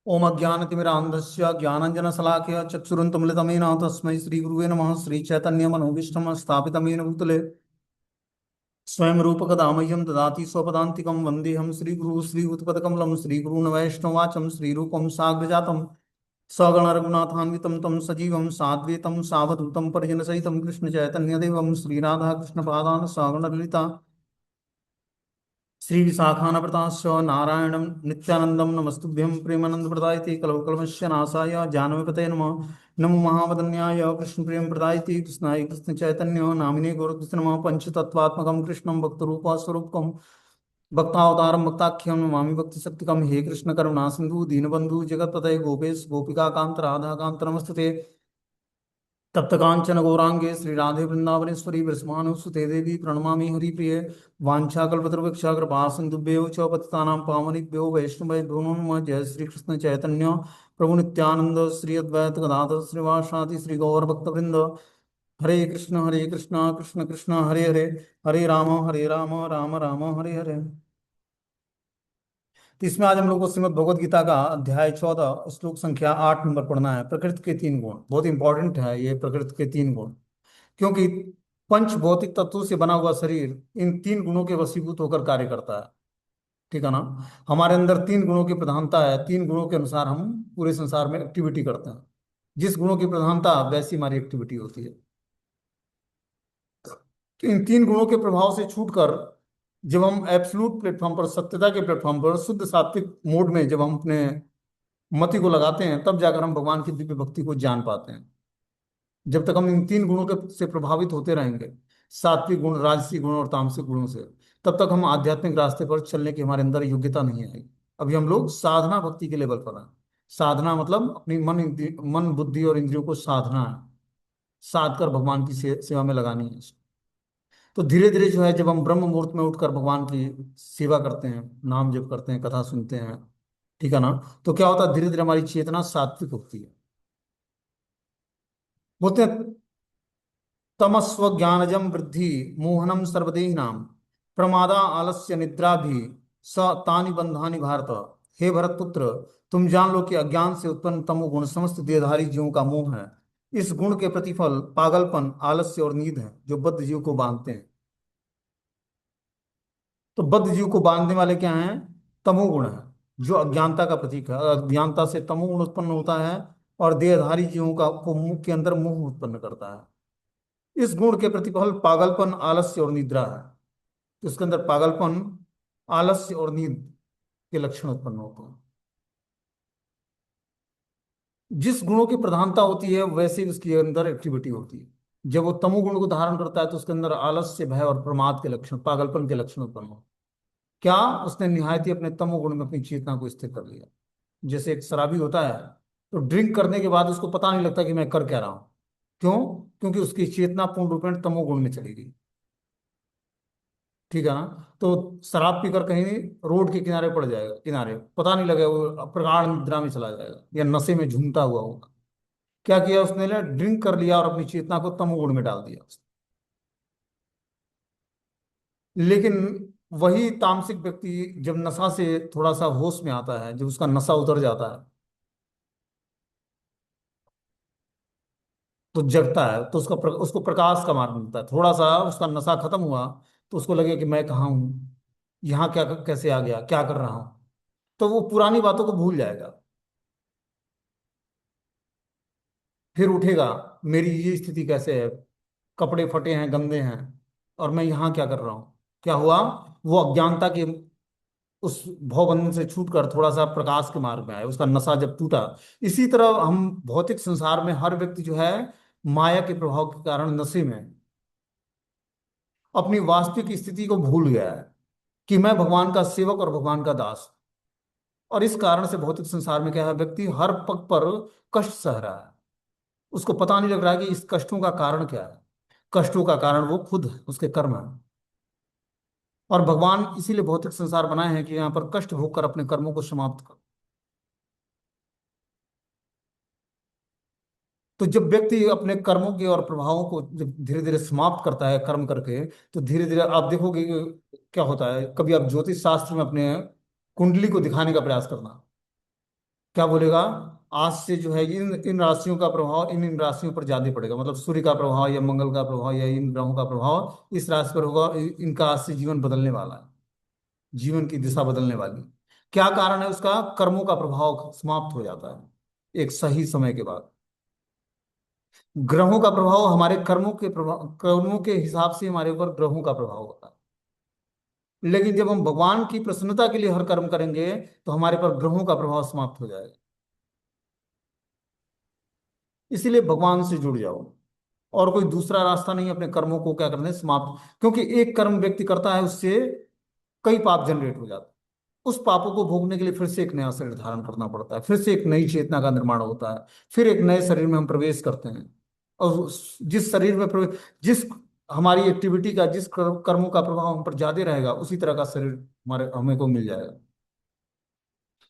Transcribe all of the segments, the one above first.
ओम अज्ञानतिमिरान्धस्य ज्ञानाञ्जनशलाकया चक्षुरुन्मीलितं येन तस्मै श्रीगुरुवे नमः। श्रीचैतन्यमनोभीष्टं स्थापितं येन भूतले स्वयं रूपकदामह्यं ददाति स्वपदान्तिकं। वन्देऽहं श्रीगुरुः श्रीयुतपदकमलं श्रीगुरून् वैष्णवाचं श्रीरूपं साग्रजातं सगणरघुनाथान्वितं तं सजीवं साद्वैतं सावधूतं परिजनसहितं कृष्णचैतन्यदेवं श्रीराधाकृष्णपादान् सगणललिता श्री विशाखानप्रताश्च नारायणं नित्यानन्दं नमस्तुभ्यं प्रेमानन्दप्रदायते कलौकलमस्य नाशाय जानवीपतये नमः। नमो महावदन्याय कृष्णप्रेमप्रदायते कृष्णाय कृष्णचैतन्य नामिने गौरकृष्ण नमः। पंचतत्त्वात्मकं कृष्णं भक्तरूपस्वरूपकं भक्तावतारं भक्ताख्यं नमामि भक्तिशक्तिकं। हे कृष्ण करुणा सिन्धु दीनबन्धु जगत्पतये गोपेश गोपिकान्त राधाकान्त नमस्तुते। तप्त कांचन गौरांगे श्री राधे वृंदावनेश्वरी विस्मानुसुते देवी प्रणमामि हरिप्रिये। वाञ्छाकल्पतरुवृक्षा कृपा सिन्धुभ्यो च पतितानां पावनेभ्यो वैष्णवेभ्यो नमो नमः। जय श्री कृष्ण चैतन्य प्रभु नित्यानंद श्री अद्वैत गदाधर श्रीवासादि श्री गौर भक्तवृंद। हरे कृष्ण कृष्ण कृष्ण हरे हरे, हरे राम राम राम हरे हरे। तो इसमें आज हम लोग को श्रीमद् भगवद गीता का अध्याय 14 श्लोक संख्या 8 नंबर पढ़ना है। प्रकृति के तीन गुण बहुत इंपॉर्टेंट है, ये प्रकृति के तीन गुण, क्योंकि पंच भौतिक तत्वों से बना हुआ शरीर इन तीन गुणों के वशीभूत होकर कार्य करता है। ठीक है ना। हमारे अंदर तीन गुणों की प्रधानता है, तीन गुणों के अनुसार हम पूरे संसार में एक्टिविटी करते हैं। जिस गुणों की प्रधानता वैसी हमारी एक्टिविटी होती है। तो इन तीन गुणों के प्रभाव से छूटकर जब हम एब्सोल्यूट प्लेटफॉर्म पर, सत्यता के प्लेटफॉर्म पर, शुद्ध सात्विक मोड में जब हम अपने मति को लगाते हैं, तब जाकर हम भगवान की दिव्य भक्ति को जान पाते हैं। जब तक हम इन तीन गुणों के से प्रभावित होते रहेंगे, सात्विक गुण, राजसी गुण और तामसिक गुणों से, तब तक हम आध्यात्मिक रास्ते पर चलने की हमारे अंदर योग्यता नहीं आएगी। अभी हम लोग साधना भक्ति के लेवल पर हैं। साधना मतलब अपनी मन बुद्धि और इंद्रियों को साधना है, साध कर भगवान की सेवा में लगानी है। तो धीरे धीरे जो है, जब हम ब्रह्म मुहूर्त में उठकर भगवान की सेवा करते हैं, नाम जप करते हैं, कथा सुनते हैं, ठीक है ना, तो क्या होता है, धीरे धीरे हमारी चेतना सात्विक होती है। बोलते हैं तमस्व ज्ञानजम वृद्धि मोहनम सर्वदेहिनाम प्रमादा आलस्य निद्रा भी स तानि बंधानि भारत। हे भरत पुत्र, तुम जान लो कि अज्ञान से उत्पन्न तमोगुण समस्त देहधारी जीवों का मोह है। इस गुण के प्रतिफल पागलपन, आलस्य और नींद है, जो बद्ध जीव को बांधते हैं। तो बद्ध जीव को बांधने वाले क्या हैं? तमोगुण है, जो अज्ञानता का प्रतीक है। अज्ञानता से तमोगुण उत्पन्न होता है और देहधारी जीवों का को मुख के अंदर मोह उत्पन्न करता है। इस गुण के प्रतिफल पागलपन, आलस्य और निद्रा है। तो इसके अंदर पागलपन, आलस्य और नींद के लक्षण उत्पन्न होते हैं। जिस गुणों की प्रधानता होती है वैसे ही उसके अंदर एक्टिविटी होती है। जब वो तमोगुण को धारण करता है तो उसके अंदर आलस्य, भय और प्रमाद के लक्षण, पागलपन के लक्षण उत्पन्न होते हैं। क्या? उसने निहायत ही अपने तमोगुण में अपनी चेतना को स्थिर कर लिया। जैसे एक शराबी होता है, तो ड्रिंक करने के बाद उसको पता नहीं लगता कि मैं कर क्या रहा हूं। क्यों? क्योंकि उसकी चेतना पूर्ण रूपेण तमोगुण में चली गई। ठीक है ना। तो शराब पीकर कहीं रोड के किनारे पड़ जाएगा, किनारे पता नहीं लगेगा, वो प्रगाढ़ निद्रा में चला जाएगा या नशे में झूमता हुआ होगा। क्या किया उसने? ड्रिंक कर लिया और अपनी चेतना को तमोगुण में डाल दिया। लेकिन वही तामसिक व्यक्ति जब नशा से थोड़ा सा होश में आता है, जब उसका नशा उतर जाता है, तो जगता है, तो उसको प्रकाश का मार्ग मिलता है। थोड़ा सा उसका नशा खत्म हुआ तो उसको लगे कि मैं कहाँ हूँ, यहाँ क्या, कैसे आ गया, क्या कर रहा हूँ। तो वो पुरानी बातों को भूल जाएगा। फिर उठेगा, मेरी ये स्थिति कैसे है, कपड़े फटे हैं, गंदे हैं, और मैं यहाँ क्या कर रहा हूँ। क्या हुआ? वो अज्ञानता के उस भवबंधन से छूटकर थोड़ा सा प्रकाश के मार्ग में आया, उसका नशा जब टूटा। इसी तरह हम भौतिक संसार में हर व्यक्ति जो है, माया के प्रभाव के कारण नशे में अपनी वास्तविक स्थिति को भूल गया है कि मैं भगवान का सेवक और भगवान का दास। और इस कारण से भौतिक संसार में क्या है, व्यक्ति हर पग पर कष्ट सह रहा है। उसको पता नहीं लग रहा है कि इस कष्टों का कारण क्या है। कष्टों का कारण वो खुद है, उसके कर्म है। और भगवान इसीलिए भौतिक संसार बनाए हैं कि यहाँ पर कष्ट भोगकर अपने कर्मों को समाप्त कर। तो जब व्यक्ति अपने कर्मों के और प्रभावों को जब धीरे धीरे समाप्त करता है कर्म करके, तो धीरे धीरे आप देखोगे कि क्या होता है। कभी आप ज्योतिष शास्त्र में अपने कुंडली को दिखाने का प्रयास करना, क्या बोलेगा? आज से जो है इन इन राशियों का प्रभाव इन इन राशियों पर ज्यादा पड़ेगा, मतलब सूर्य का प्रभाव या मंगल का प्रभाव या इन ग्रहों का प्रभाव इस राशि पर होगा, इनका आज से जीवन बदलने वाला है, जीवन की दिशा बदलने वाली है। क्या कारण है उसका? कर्मों का प्रभाव समाप्त हो जाता है एक सही समय के बाद। ग्रहों का प्रभाव हमारे कर्मों के प्रभाव, कर्मों के हिसाब से हमारे ऊपर ग्रहों का प्रभाव होता है। लेकिन जब हम भगवान की प्रसन्नता के लिए हर कर्म करेंगे तो हमारे पर ग्रहों का प्रभाव समाप्त हो जाएगा। इसीलिए भगवान से जुड़ जाओ, और कोई दूसरा रास्ता नहीं है अपने कर्मों को क्या करने समाप्त, क्योंकि एक कर्म व्यक्ति करता है उससे कई पाप जनरेट हो जाते हैं। उस पापों को भोगने के लिए फिर से एक नया शरीर धारण करना पड़ता है, फिर से एक नई चेतना का निर्माण होता है, फिर एक नए शरीर में हम प्रवेश करते हैं। और जिस शरीर में प्रवेश, जिस हमारी एक्टिविटी का, जिस कर्मों का प्रभाव हम पर ज्यादा रहेगा, उसी तरह का शरीर हमारे हमें को मिल जाएगा।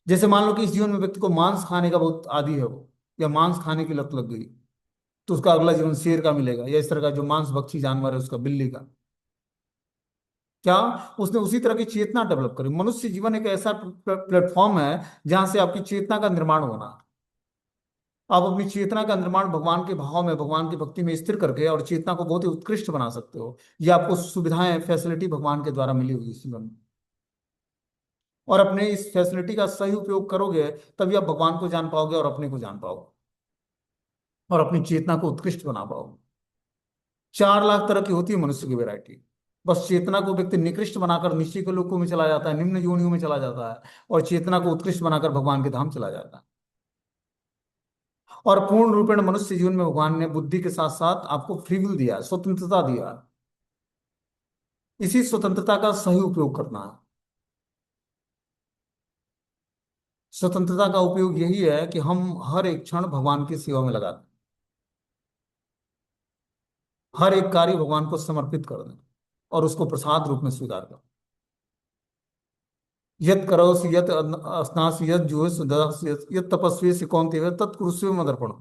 जैसे मान लो कि इस जीवन में व्यक्ति को मांस खाने का बहुत आदी है वो, या मांस खाने की लत लग गई, तो उसका अगला जीवन शेर का मिलेगा, या इस तरह का जो मांस भक्षी जानवर है उसका बिल्ली का। क्या? उसने उसी तरह की चेतना डेवलप करी। मनुष्य जीवन एक ऐसा प्लेटफॉर्म है जहां से आपकी चेतना का निर्माण होना। आप अपनी चेतना का निर्माण भगवान के भाव में, भगवान की भक्ति में स्थिर करके और चेतना को बहुत ही उत्कृष्ट बना सकते हो। ये आपको सुविधाएं, फैसिलिटी भगवान के द्वारा मिली हुई इस जीवन में, और अपने इस फैसिलिटी का सही उपयोग करोगे तभी आप भगवान को जान पाओगे और अपने को जान पाओगे और अपनी चेतना को उत्कृष्ट बना पाओगे। 4 लाख तरह की होती है मनुष्य की वैरायटी। बस चेतना को व्यक्ति निकृष्ट बनाकर नीचे के लोकों में चला जाता है, निम्न योनियों में चला जाता है, और चेतना को उत्कृष्ट बनाकर भगवान के धाम चला जाता है। और पूर्ण रूपेण मनुष्य जीवन में भगवान ने बुद्धि के साथ साथ आपको फ्री विल दिया, स्वतंत्रता दिया। इसी स्वतंत्रता का सही उपयोग करना है। स्वतंत्रता का उपयोग यही है कि हम हर एक क्षण भगवान की सेवा में लगा दें, हर एक कार्य भगवान को समर्पित कर दें और उसको प्रसाद रूप में स्वीकार करें। यत करोसि यत अस्नासि यत जुहोसि ददासि यत तपस्वी कौन्तेय तत्कुरुष्व मदर्पण।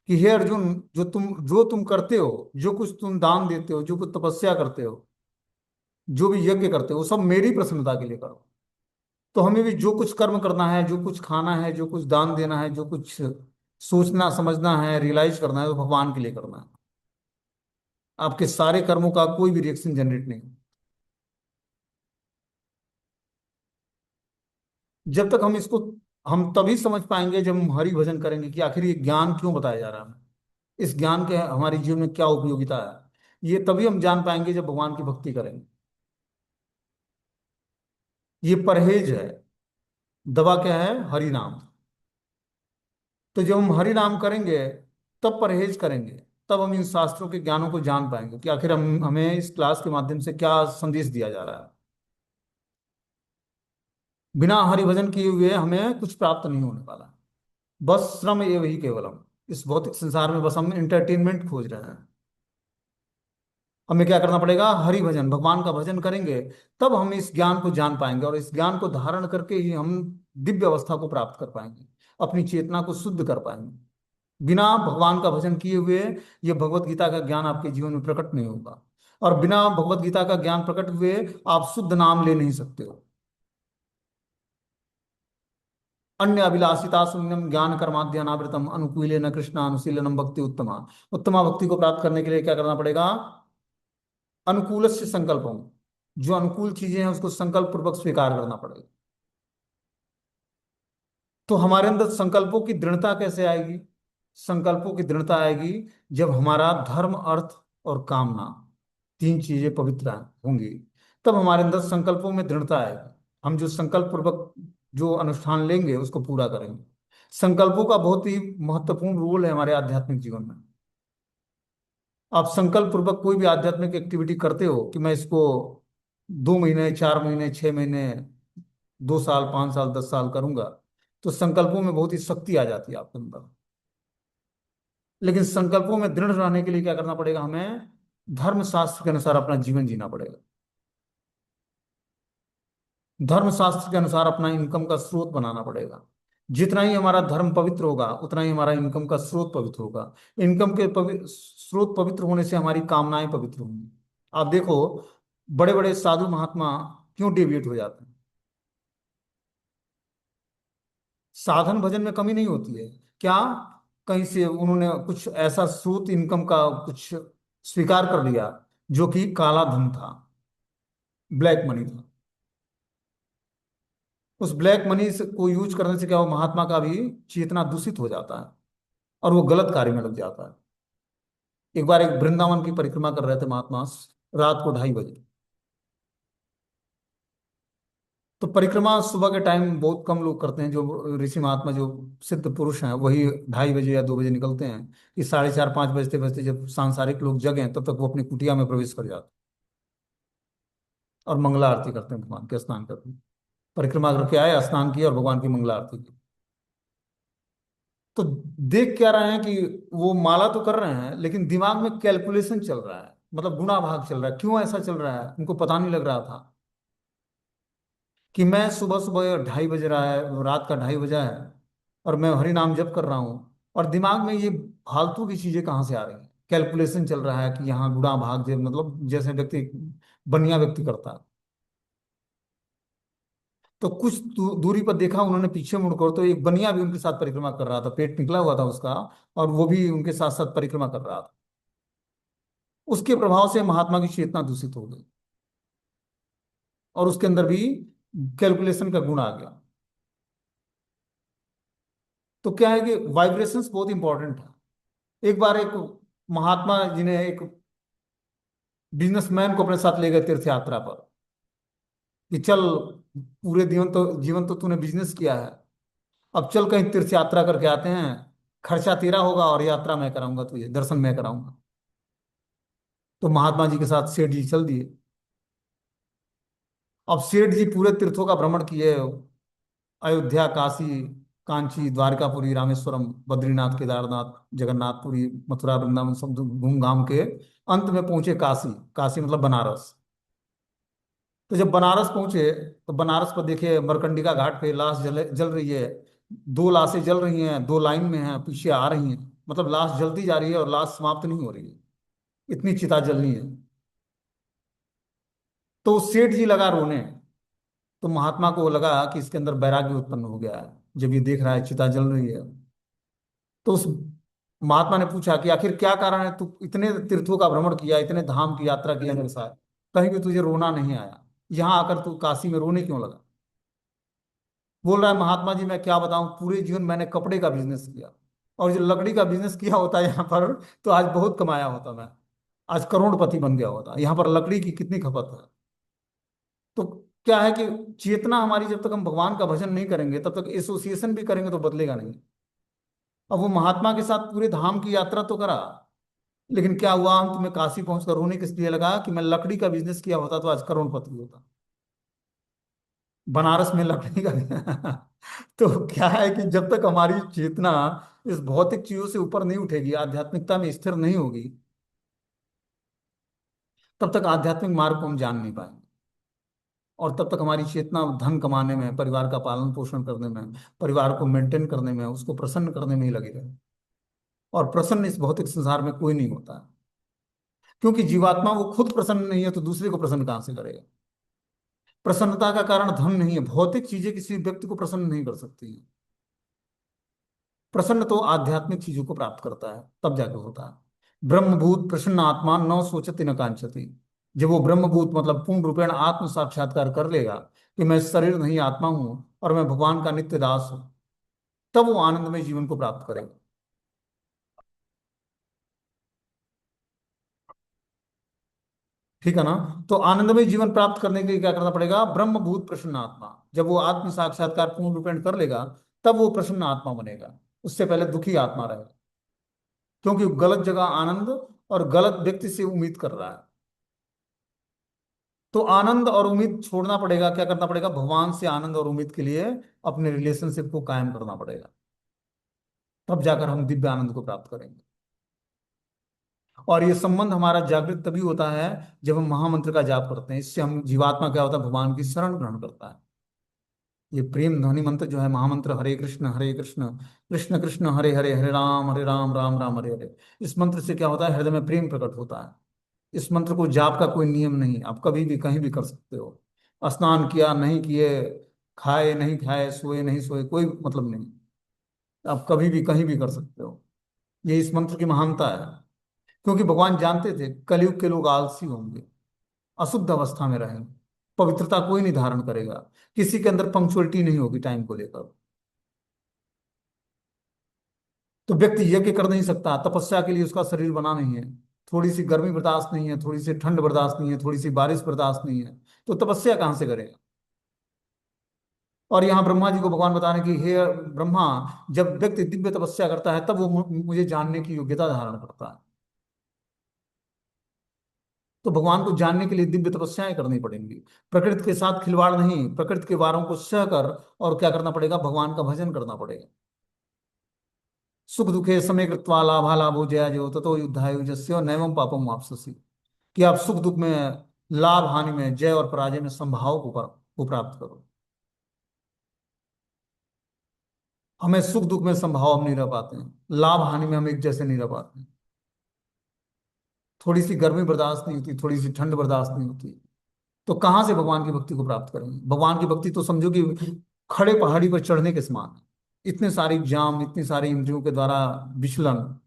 कि हे अर्जुन, जो तुम करते हो, जो कुछ तुम दान देते हो, जो कुछ तपस्या करते हो, जो भी यज्ञ करते हो, वो सब मेरी प्रसन्नता के लिए करो। तो हमें भी जो कुछ कर्म करना है, जो कुछ खाना है, जो कुछ दान देना है, जो कुछ सोचना समझना है, रियलाइज करना है, वो भगवान के लिए करना है। आपके सारे कर्मों का कोई भी रिएक्शन जनरेट नहीं। जब तक हम इसको, हम तभी समझ पाएंगे जब हम हरि भजन करेंगे कि आखिर ये ज्ञान क्यों बताया जा रहा है, इस ज्ञान के हमारे जीवन में क्या उपयोगिता है। ये तभी हम जान पाएंगे जब भगवान की भक्ति करेंगे। ये परहेज है। दवा क्या है? हरि नाम। तो जब हम हरि नाम करेंगे, तब परहेज करेंगे, तब हम इन शास्त्रों के ज्ञानों को जान पाएंगे कि आखिर हम हमें इस क्लास के माध्यम से क्या संदेश दिया जा रहा है। बिना हरि भजन किए हुए हमें कुछ प्राप्त नहीं होने वाला। बस श्रम ये वही केवलम। इस भौतिक संसार में बस हम इंटरटेनमेंट खोज रहे हैं। हमें क्या करना पड़ेगा? हरि भजन, भगवान का भजन करेंगे, तब हम इस ज्ञान को जान पाएंगे, और इस ज्ञान को धारण करके ही हम दिव्य अवस्था को प्राप्त कर पाएंगे, अपनी चेतना को शुद्ध कर पाएंगे। बिना भगवान का भजन किए हुए ये भगवत गीता का ज्ञान आपके जीवन में प्रकट नहीं होगा, और बिना भगवत गीता का ज्ञान प्रकट हुए आप शुद्ध नाम ले नहीं सकते हो। अन्य अभिलाषिता शून्यम ज्ञान कर्माद्य अनावृतम अनुकूले न कृष्ण अनुशीलनम भक्ति उत्तमा। उत्तमा भक्ति को प्राप्त करने के लिए क्या करना पड़ेगा? अनुकूल से संकल्पों, जो अनुकूल चीजें हैं उसको संकल्प पूर्वक स्वीकार करना पड़ेगा। तो हमारे अंदर संकल्पों की दृढ़ता कैसे आएगी? संकल्पों की दृढ़ता आएगी जब हमारा धर्म, अर्थ और कामना, 3 चीजें पवित्र होंगी, तब हमारे अंदर संकल्पों में दृढ़ता आएगी। हम जो संकल्प पूर्वक जो अनुष्ठान लेंगे उसको पूरा करेंगे। संकल्पों का बहुत ही महत्वपूर्ण रोल है हमारे आध्यात्मिक जीवन में। आप संकल्प पूर्वक कोई भी आध्यात्मिक एक्टिविटी करते हो कि मैं इसको 2 महीने, 4 महीने, 6 महीने, 2 साल, 5 साल, 10 साल करूंगा, तो संकल्पों में बहुत ही शक्ति आ जाती है आपके अंदर। लेकिन संकल्पों में दृढ़ रहने के लिए क्या करना पड़ेगा? हमें धर्मशास्त्र के अनुसार अपना जीवन जीना पड़ेगा। धर्मशास्त्र के अनुसार अपना इनकम का स्रोत बनाना पड़ेगा। जितना ही हमारा धर्म पवित्र होगा उतना ही हमारा इनकम का स्रोत पवित्र होगा। इनकम के स्रोत पवित्र होने से हमारी कामनाएं पवित्र होंगी। आप देखो, बड़े बड़े साधु महात्मा क्यों डेविएट हो जाते हैं? साधन भजन में कमी नहीं होती है। क्या कहीं से उन्होंने कुछ ऐसा स्रोत इनकम का कुछ स्वीकार कर लिया जो कि काला धन था, ब्लैक मनी था। उस ब्लैक मनी से को यूज करने से क्या हो, महात्मा का भी चेतना दूषित हो जाता है और वो गलत कार्य में लग जाता है। एक बार एक वृंदावन की परिक्रमा कर रहे थे महात्मा, रात को 2:30 बजे। तो परिक्रमा सुबह के टाइम बहुत कम लोग करते हैं, जो ऋषि महात्मा जो सिद्ध पुरुष हैं वही 2:30 बजे या 2 बजे निकलते हैं, कि 4:30 5 बजते बजते जब सांसारिक लोग जगें तब तक वो अपनी कुटिया में प्रवेश कर जाते हैं और मंगला आरती करते हैं भगवान के, स्नान करते हैं। परिक्रमा करके आए, स्नान किया और भगवान की मंगला आरती की। तो देख क्या रहे हैं कि वो माला तो कर रहे हैं लेकिन दिमाग में कैलकुलेशन चल रहा है, मतलब गुणा भाग चल रहा है। क्यों ऐसा चल रहा है उनको पता नहीं लग रहा था कि मैं सुबह सुबह 2:30 बज रहा है, रात का 2:30 बजा है और मैं हरि नाम जप कर रहा हूँ, और दिमाग में ये फालतू की चीजें कहाँ से आ रही हैं। कैलकुलेशन चल रहा है कि यहाँ गुणा भाग मतलब जैसे व्यक्ति बनिया व्यक्ति करता है। तो कुछ दूरी पर देखा उन्होंने, पीछे मुड़कर तो एक बनिया भी उनके साथ परिक्रमा कर रहा था, पेट निकला हुआ था उसका, और वो भी उनके साथ साथ परिक्रमा कर रहा था। उसके प्रभाव से महात्मा की चेतना दूषित हो गई और उसके अंदर भी कैलकुलेशन का गुण आ गया। तो क्या है कि वाइब्रेशंस बहुत इंपॉर्टेंट है। एक बार एक महात्मा जी ने एक बिजनेसमैन को अपने साथ ले गए तीर्थ यात्रा पर, कि चल, पूरे जीवन तो तूने बिजनेस किया है, अब चल कहीं तीर्थ यात्रा करके आते हैं, खर्चा तेरा होगा और यात्रा मैं कराऊंगा, तुझे दर्शन मैं कराऊंगा। तो महात्मा जी के साथ सेठ जी चल दिए। अब सेठ जी पूरे तीर्थों का भ्रमण किए, अयोध्या, काशी, कांची, द्वारकापुरी, रामेश्वरम, बद्रीनाथ, केदारनाथ, जगन्नाथपुरी, मथुरा, वृंदावन सब घूम घाम के अंत में पहुंचे काशी। काशी मतलब बनारस। तो जब बनारस पहुंचे तो बनारस पर देखे मरकंडिका घाट पे लाश जल जल रही है। 2 लाशें जल रही हैं, 2 लाइन में हैं, पीछे आ रही हैं, मतलब लाश जलती जा रही है और लाश समाप्त नहीं हो रही है, इतनी चिता जलनी है। तो सेठ जी लगा रोने। तो महात्मा को लगा कि इसके अंदर वैराग्य उत्पन्न हो गया है, जब ये देख रहा है चिता जल रही है। तो उस महात्मा ने पूछा कि आखिर क्या कारण है, तू इतने तीर्थों का भ्रमण किया, इतने धाम की यात्रा किया मेरे साथ, कहीं भी तुझे रोना नहीं आया, यहाँ आकर तू काशी में रोने क्यों लगा। बोल रहा है महात्मा जी मैं क्या बताऊं, पूरे जीवन मैंने कपड़े का बिजनेस किया, और जो लकड़ी का बिजनेस किया होता है यहाँ पर, तो आज बहुत कमाया होता मैं, आज करोड़पति बन गया होता। यहाँ पर लकड़ी की कितनी खपत है। तो क्या है कि चेतना हमारी, जब तक हम भगवान का भजन नहीं करेंगे तब तक एसोसिएशन भी करेंगे तो बदलेगा नहीं। अब वो महात्मा के साथ पूरे धाम की यात्रा तो करा, लेकिन क्या हुआ, अंत में काशी पहुंचकर रोने किस लिए लगा कि मैं लकड़ी का बिजनेस किया होता तो आज करोड़पति होता। बनारस में लकड़ी का तो क्या है कि जब तक हमारी चेतना इस भौतिक चीजों से ऊपर नहीं उठेगी, आध्यात्मिकता में स्थिर नहीं होगी, तब तक आध्यात्मिक मार्ग को हम जान नहीं पाएंगे। और तब तक हमारी चेतना धन कमाने में, परिवार का पालन पोषण करने में, परिवार को मेंटेन करने में, उसको प्रसन्न करने में ही लगी रहे। और प्रसन्न इस भौतिक संसार में कोई नहीं होता है, क्योंकि जीवात्मा वो खुद प्रसन्न नहीं है तो दूसरे को प्रसन्न कहां से करेगा। प्रसन्नता का कारण धन नहीं है, भौतिक चीजें किसी व्यक्ति को प्रसन्न नहीं कर सकती। प्रसन्न तो आध्यात्मिक चीजों को प्राप्त करता है, तब जाकर होता है। ब्रह्मभूत प्रसन्न आत्मा न सोचती न कांचती। जब वो ब्रह्मभूत मतलब पूर्ण रूपेण आत्म साक्षात्कार कर लेगा कि मैं शरीर नहीं आत्मा हूं और मैं भगवान का नित्य दास हूं, तब वो आनंदमय जीवन को प्राप्त करेगा। ठीक है ना। तो आनंदमय जीवन प्राप्त करने के लिए क्या करना पड़ेगा, ब्रह्मभूत प्रसन्न आत्मा। जब वो आत्म साक्षात्कार पूर्ण रूपेण कर लेगा तब वो प्रसन्न आत्मा बनेगा। उससे पहले दुखी आत्मा रहेगा, क्योंकि वो गलत जगह आनंद और गलत व्यक्ति से उम्मीद कर रहा है। तो आनंद और उम्मीद छोड़ना पड़ेगा, क्या करना पड़ेगा, भगवान से आनंद और उम्मीद के लिए अपने रिलेशनशिप को कायम करना पड़ेगा। तब जाकर हम दिव्य आनंद को प्राप्त करेंगे। और ये संबंध हमारा जागृत तभी होता है जब हम महामंत्र का जाप करते हैं। इससे हम जीवात्मा क्या होता है, भगवान की शरण ग्रहण करता है। ये प्रेम ध्वनि मंत्र जो है महामंत्र, हरे कृष्ण कृष्ण कृष्ण हरे हरे, हरे राम राम राम हरे हरे, इस मंत्र से क्या होता है, हृदय में प्रेम प्रकट होता है। इस मंत्र को जाप का कोई नियम नहीं, आप कभी भी कहीं भी कर सकते हो। स्नान किया नहीं किए, खाए नहीं खाए, सोए नहीं सोए, कोई मतलब नहीं। आप कभी भी कहीं भी कर सकते हो। ये इस मंत्र की महानता है। क्योंकि भगवान जानते थे कलयुग के लोग आलसी होंगे, अशुद्ध अवस्था में रहेंगे, पवित्रता कोई नहीं धारण करेगा, किसी के अंदर पंक्चुअलिटी नहीं होगी टाइम को लेकर। तो व्यक्ति यज्ञ कर नहीं सकता, तपस्या के लिए उसका शरीर बना नहीं है। थोड़ी सी गर्मी बर्दाश्त नहीं है, थोड़ी सी ठंड बर्दाश्त नहीं है, थोड़ी सी बारिश बर्दाश्त नहीं है, तो तपस्या कहाँ से करेगा। और यहाँ ब्रह्मा जी को भगवान बता रहे हैं कि हे ब्रह्मा, जब व्यक्ति दिव्य तपस्या करता है तब वो मुझे जानने की योग्यता धारण करता है। तो भगवान को जानने के लिए दिव्य तपस्याएं करनी पड़ेंगी। प्रकृति के साथ खिलवाड़ नहीं, प्रकृति के वारों को सह कर और क्या करना पड़ेगा, भगवान का भजन करना पड़ेगा। सुख दुखे समय कृत्वा लाभा लाभो जया जो ततो युद्धाय युजस्य नैवं पापम वापससी। कि आप सुख दुख में, लाभ हानि में, जय और पराजय में संभाव को प्राप्त करो। हमें सुख दुख में संभाव हम नहीं रह पाते हैं, लाभ हानि में हम एक जैसे नहीं रह पाते हैं। थोड़ी सी गर्मी बर्दाश्त नहीं होती, थोड़ी सी ठंड बर्दाश्त नहीं होती, तो कहाँ से भगवान की भक्ति को प्राप्त करेंगे। भगवान की भक्ति तो समझो कि खड़े पहाड़ी पर चढ़ने के समान है। इतने सारी जाम, इतनी सारी इंद्रियों के द्वारा विचलन,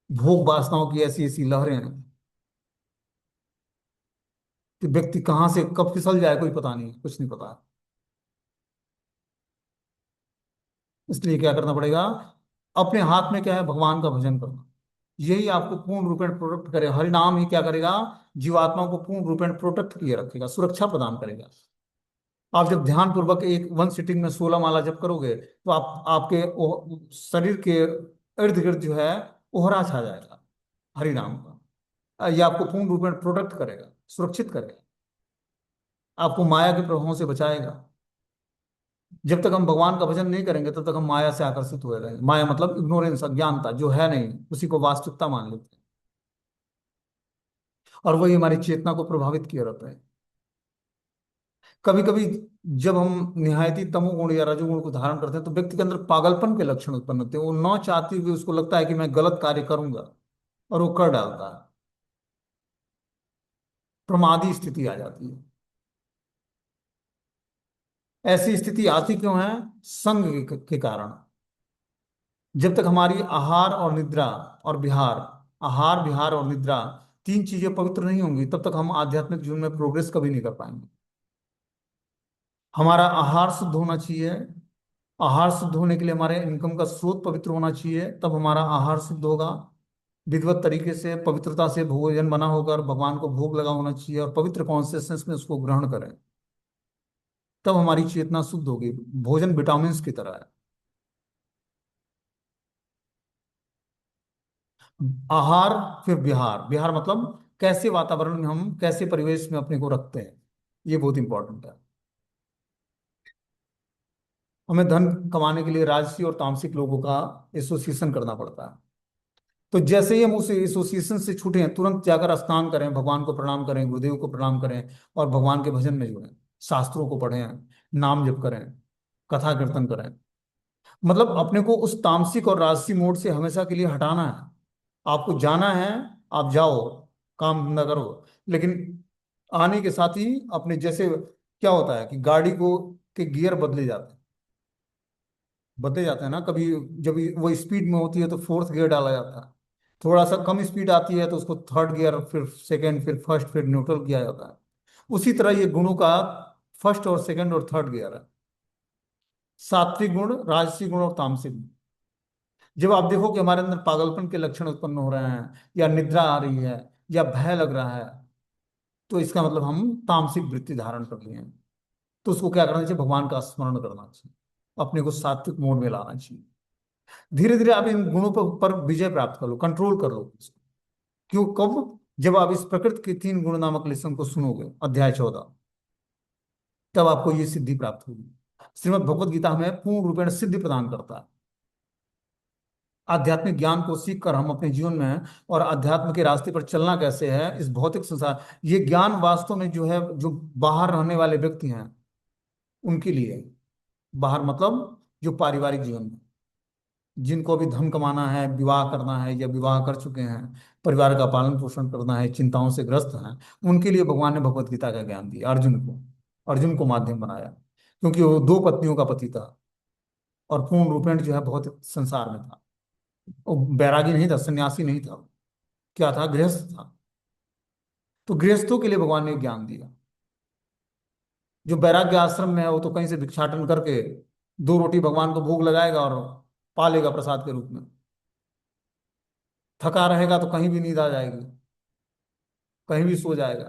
भोग वासनाओं की ऐसी ऐसी लहरें हैं कि व्यक्ति कहाँ से कब फिसल जाए कोई पता नहीं, कुछ नहीं पता। इसलिए क्या करना पड़ेगा, अपने हाथ में क्या है, भगवान का भजन करना। यही आपको पूर्ण रूपेण प्रोटेक्ट करे। हरि नाम ही क्या करेगा, जीवात्मा को पूर्ण रूपेण प्रोटेक्ट किए रखेगा, सुरक्षा प्रदान करेगा। आप जब ध्यान पूर्वक एक वन सिटिंग में 16 माला जप करोगे तो आप आपके शरीर के इर्द गिर्द जो है ओहरा छा जाएगा हरि नाम का। ये आपको पूर्ण रूपेण प्रोटेक्ट करेगा, सुरक्षित करेगा, आपको माया के प्रभावों से बचाएगा। जब तक हम भगवान का भजन नहीं करेंगे तब तक हम माया से आकर्षित हुए रहेंगे। माया मतलब इग्नोरेंस, अज्ञानता, जो है नहीं उसी को वास्तविकता मान लेते हैं, और वही हमारी चेतना को प्रभावित किया रहता है। कभी कभी जब हम निहायती तमोगुण या रजोगुण को धारण करते हैं तो व्यक्ति के अंदर पागलपन के लक्षण उत्पन्न होते हैं। वो न चाहते हुए उसको लगता है कि मैं गलत कार्य करूंगा, और वो कर डालता है। प्रमादी स्थिति आ जाती है। ऐसी स्थिति आती क्यों है, संग के कारण। जब तक हमारी आहार और निद्रा और विहार, आहार विहार और निद्रा तीन चीजें पवित्र नहीं होंगी तब तक हम आध्यात्मिक जीवन में प्रोग्रेस कभी नहीं कर पाएंगे। हमारा आहार शुद्ध होना चाहिए। आहार शुद्ध होने के लिए हमारे इनकम का स्रोत पवित्र होना चाहिए, तब हमारा आहार शुद्ध होगा। विधिवत तरीके से पवित्रता से भोजन बना होकर भगवान को भोग लगा होना चाहिए, और पवित्र कॉन्सियसनेस में उसको ग्रहण करें, तब हमारी चेतना शुद्ध होगी। भोजन विटामिन्स की तरह है। आहार, फिर विहार। विहार मतलब कैसे वातावरण में हम, कैसे परिवेश में अपने को रखते हैं, ये बहुत इंपॉर्टेंट है। हमें धन कमाने के लिए राजसी और तामसिक लोगों का एसोसिएशन करना पड़ता है। तो जैसे ही हम उस एसोसिएशन से छूटे हैं, तुरंत जाकर स्नान करें, भगवान को प्रणाम करें, गुरुदेव को प्रणाम करें, और भगवान के भजन में जुड़ें, शास्त्रों को पढ़ें, नाम जप करें, कथा कीर्तन करें। मतलब अपने को उस तामसिक और राजसी मोड से हमेशा के लिए हटाना है। आपको जाना है, आप जाओ, काम धंधा करो, लेकिन आने के साथ ही अपने जैसे क्या होता है कि गाड़ी को के गियर बदले जाते हैं ना कभी। जब वो स्पीड में होती है तो फोर्थ गियर डाला जाता है, थोड़ा सा कम स्पीड आती है तो उसको थर्ड गियर, फिर सेकंड, फिर फर्स्ट, फिर न्यूट्रल किया जाता है। उसी तरह ये गुणों का फर्स्ट और सेकंड और थर्ड गियर है। सात्विक गुण, राजसी गुण और तामसिक गुण। जब आप देखो कि हमारे अंदर पागलपन के लक्षण उत्पन्न हो रहे हैं, या निद्रा आ रही है, या भय लग रहा है, तो इसका मतलब हम तामसिक वृत्ति धारण कर लिए हैं। तो उसको क्या करना चाहिए, भगवान का स्मरण करना चाहिए, अपने को सात्विक मोड में लाना चाहिए। धीरे धीरे आप इन गुणों पर विजय प्राप्त कर लो, कंट्रोल कर लो इसको। क्यों, कब, जब आप इस प्रकृति के तीन गुण नामक लेसन को सुनोगे, अध्याय 14, तब आपको ये सिद्धि प्राप्त होगी। श्रीमद् भगवत गीता हमें पूर्ण रूपेण सिद्धि प्रदान करता है। आध्यात्मिक ज्ञान को सीख कर हम अपने जीवन में, और अध्यात्म के रास्ते पर चलना कैसे है इस भौतिक संसार, ये ज्ञान वास्तव में जो है, जो बाहर रहने वाले व्यक्ति हैं उनके लिए है। बाहर मतलब जो पारिवारिक जीवन में, जिनको अभी धन कमाना है, विवाह करना है, या विवाह कर चुके हैं, परिवार का पालन पोषण करना है, चिंताओं से ग्रस्त हैं, उनके लिए भगवान ने भगवत गीता का ज्ञान दिया अर्जुन को। अर्जुन को माध्यम बनाया, क्योंकि वो दो पत्नियों का पति था और पूर्ण रूपेण जो है बहुत संसार में था। वो बैरागी नहीं था, सन्यासी नहीं था, क्या था, गृहस्थ था। तो गृहस्थों के लिए भगवान ने ज्ञान दिया। जो वैराग्य आश्रम में है वो तो कहीं से भिक्षाटन करके दो रोटी भगवान को भोग लगाएगा और पालेगा प्रसाद के रूप में। थका रहेगा तो कहीं भी नींद आ जाएगी, कहीं भी सो जाएगा।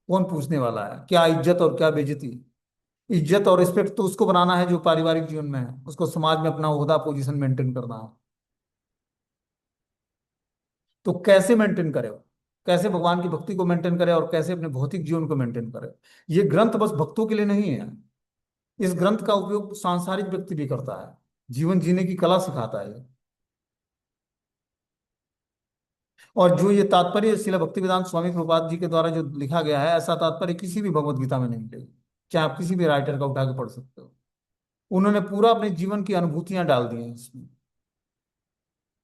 कौन पूछने वाला है, क्या इज्जत और क्या बेइज्जती। इज्जत और रिस्पेक्ट तो उसको बनाना है जो पारिवारिक जीवन में है, उसको समाज में अपना ओहदा पोजीशन मेंटेन करना है। तो कैसे मेंटेन करे वो, कैसे भगवान की भक्ति को मेंटेन करे और कैसे अपने भौतिक जीवन को मेंटेन करे। ये ग्रंथ बस भक्तों के लिए नहीं है। इस ग्रंथ का उपयोग सांसारिक व्यक्ति भी करता है, जीवन जीने की कला सिखाता है। और जो ये तात्पर्य शिला भक्तिवेदांत स्वामी प्रभुपाद जी के द्वारा जो लिखा गया है, ऐसा तात्पर्य किसी भी भगवत गीता में नहीं मिलेगा। चाहे आप किसी भी राइटर का उठा के पढ़ सकते हो। उन्होंने पूरा अपने जीवन की अनुभूतियां डाल दी हैं इसमें।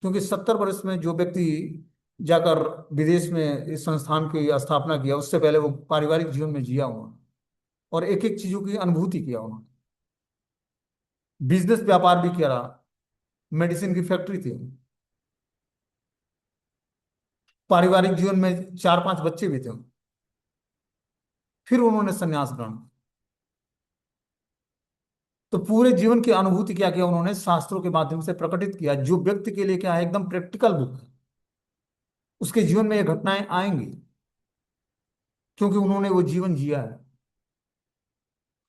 क्योंकि 70 वर्ष में जो व्यक्ति जाकर विदेश में इस संस्थान की स्थापना किया, उससे पहले वो पारिवारिक जीवन में जिया उन्होंने, और एक एक चीजों की अनुभूति किया उन्होंने। बिजनेस व्यापार भी किया, मेडिसिन की फैक्ट्री थी, पारिवारिक जीवन में 4-5 बच्चे भी थे। फिर उन्होंने संन्यास ग्रहण किया। तो पूरे जीवन की अनुभूति क्या किया उन्होंने, शास्त्रों के माध्यम से प्रकटित किया, जो व्यक्ति के लिए क्या है, एकदम प्रैक्टिकल बुक है। उसके जीवन में ये घटनाएं आएंगी क्योंकि उन्होंने वो जीवन जिया है।